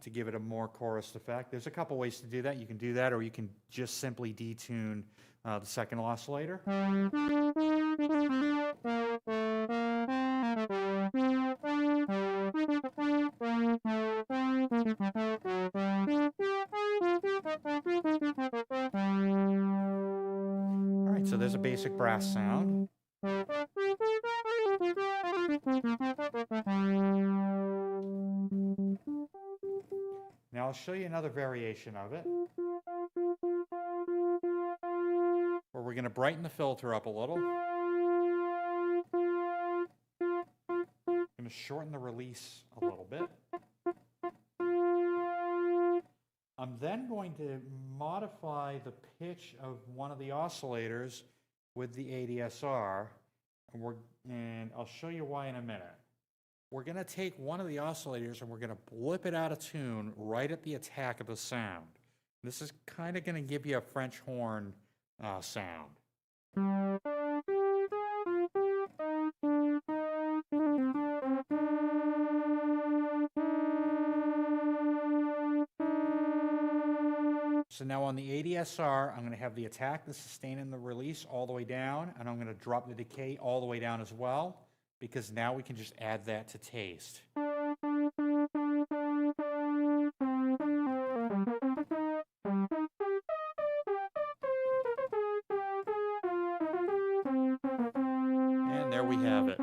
Speaker 1: to give it a more chorused effect. There's a couple ways to do that. You can do that, or you can just simply detune the second oscillator. All right, so there's a basic brass sound. Now I'll show you another variation of it, where we're going to brighten the filter up a little. I'm going to shorten the release a little bit. I'm then going to modify the pitch of one of the oscillators with the ADSR, and I'll show you why in a minute. We're going to take one of the oscillators and we're going to blip it out of tune right at the attack of the sound. This is kind of going to give you a French horn sound. So now on the ADSR, I'm going to have the attack, the sustain, and the release all the way down, and I'm going to drop the decay all the way down as well, because now we can just add that to taste. And there we have it.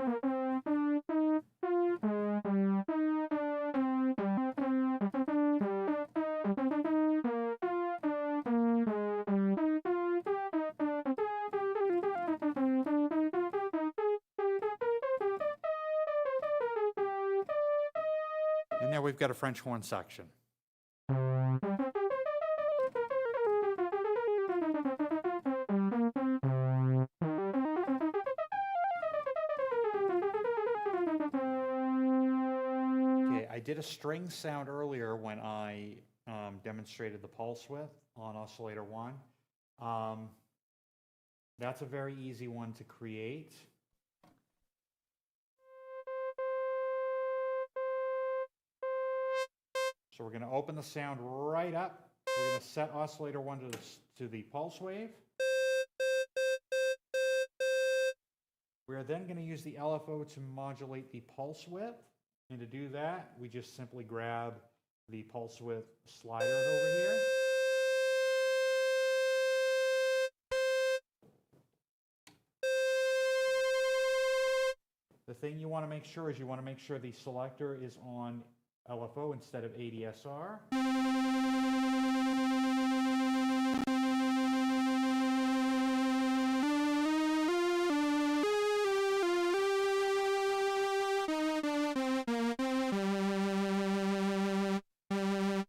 Speaker 1: And there we've got a French horn section. Okay, I did a string sound earlier when I demonstrated the pulse width on Oscillator 1. That's a very easy one to create. So we're going to open the sound right up. We're going to set Oscillator 1 to the pulse wave. We are then going to use the LFO to modulate the pulse width. And to do that, we just simply grab the pulse width slider over here. The thing you want to make sure is you want to make sure the selector is on LFO instead of ADSR.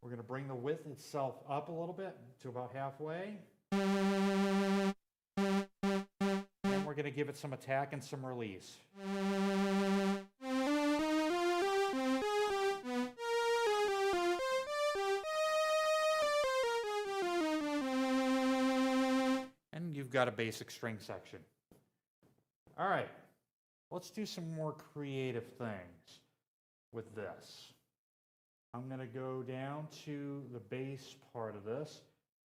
Speaker 1: We're going to bring the width itself up a little bit to about halfway. And we're going to give it some attack and some release. You've got a basic string section. All right, let's do some more creative things with this. I'm going to go down to the bass part of this.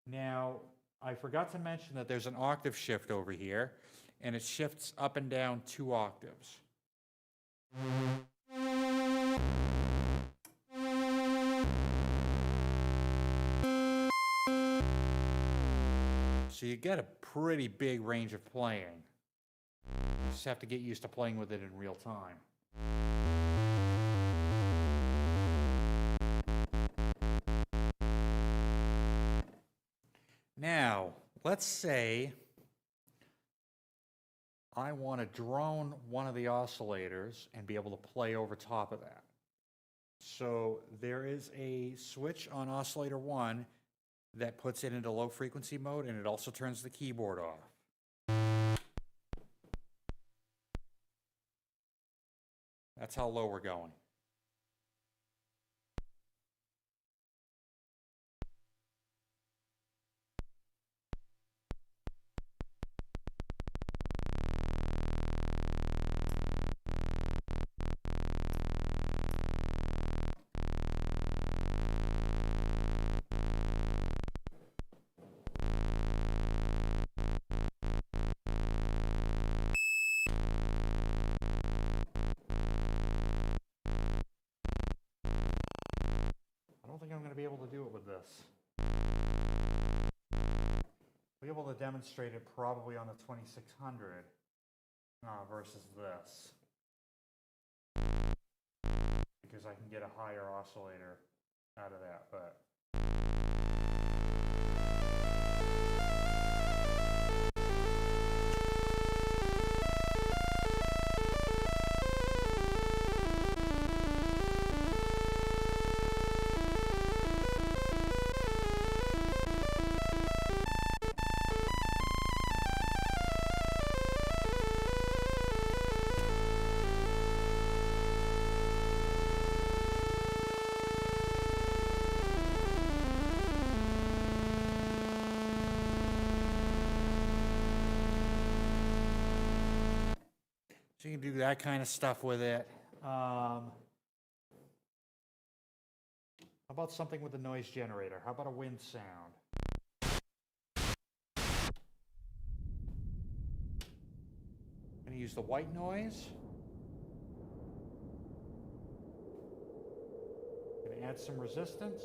Speaker 1: Now, I forgot to mention that there's an octave shift over here, and it shifts up and down 2 octaves. So you get a pretty big range of playing. You just have to get used to playing with it in real time. Now, let's say I want to drone one of the oscillators and be able to play over top of that. So there is a switch on oscillator 1 that puts it into low frequency mode, and it also turns the keyboard off. That's how low we're going. I don't think I'm going to be able to do it with this. I'll be able to demonstrate it probably on the 2600 versus this, because I can get a higher oscillator out of that, but so you can do that kind of stuff with it. How about something with a noise generator? How about a wind sound? I'm going to use the white noise. Going to add some resistance.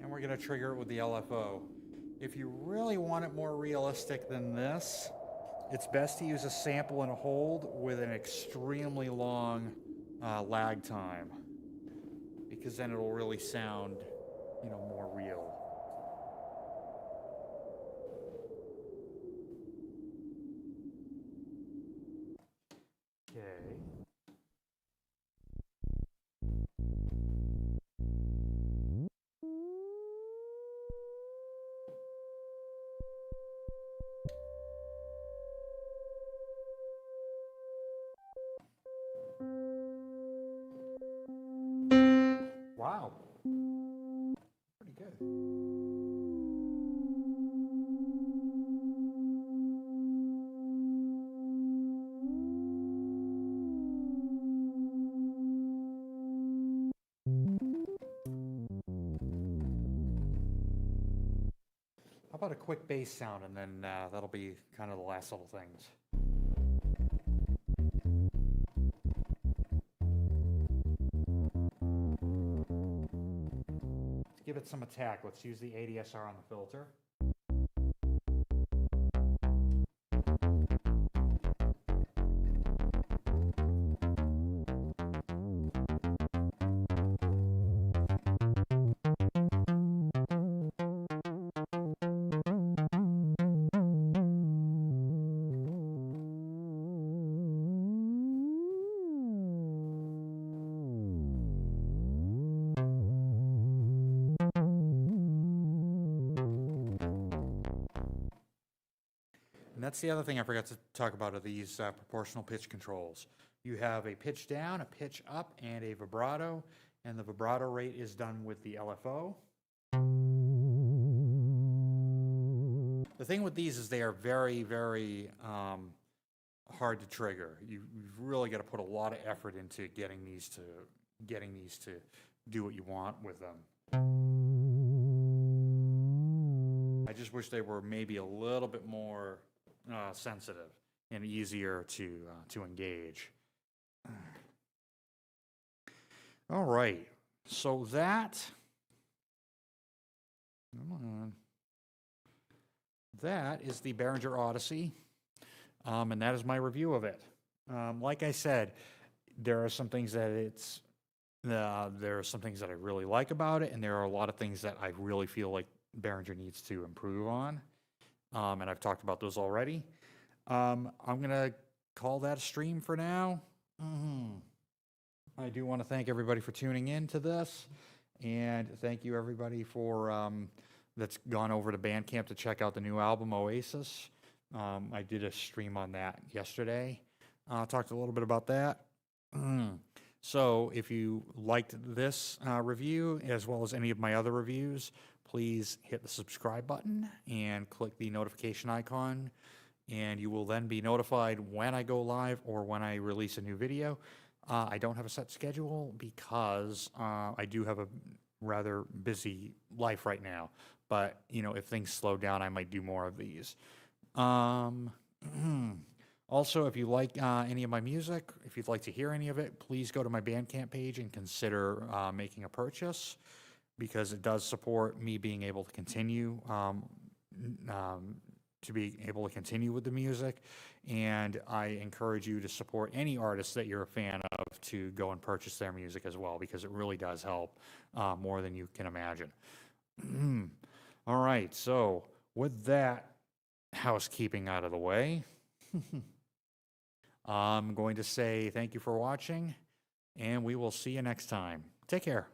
Speaker 1: And we're going to trigger it with the LFO. If you really want it more realistic than this, it's best to use a sample and a hold with an extremely long lag time, because then it'll really sound, more real. Okay. Wow. Pretty good. How about a quick bass sound, and then that'll be kind of the last little things. Let's give it some attack. Let's use the ADSR on the filter. And that's the other thing I forgot to talk about are these proportional pitch controls. You have a pitch down, a pitch up, and a vibrato, and the vibrato rate is done with the LFO. The thing with these is they are very, very hard to trigger. You've really got to put a lot of effort into getting these to do what you want with them. I just wish they were maybe a little bit more sensitive and easier to engage. All right, so that is the Behringer Odyssey, and that is my review of it. Like I said, there are some things that there are some things that I really like about it, and there are a lot of things that I really feel like Behringer needs to improve on, and I've talked about those already. I'm gonna call that a stream for now. I do want to thank everybody for tuning in to this, and thank you everybody for that's gone over to Bandcamp to check out the new album Oasis. I did a stream on that yesterday. Talked a little bit about that. So if you liked this review as well as any of my other reviews, please hit the subscribe button and click the notification icon, and you will then be notified when I go live or when I release a new video. I don't have a set schedule because I do have a rather busy life right now, but you know, if things slow down, I might do more of these. Also, if you like any of my music, if you'd like to hear any of it, please go to my Bandcamp page and consider making a purchase, because it does support me being able to continue with the music. And I encourage you to support any artist that you're a fan of to go and purchase their music as well, because it really does help more than you can imagine. All right, so with that housekeeping out of the way, I'm going to say thank you for watching, and we will see you next time. Take care.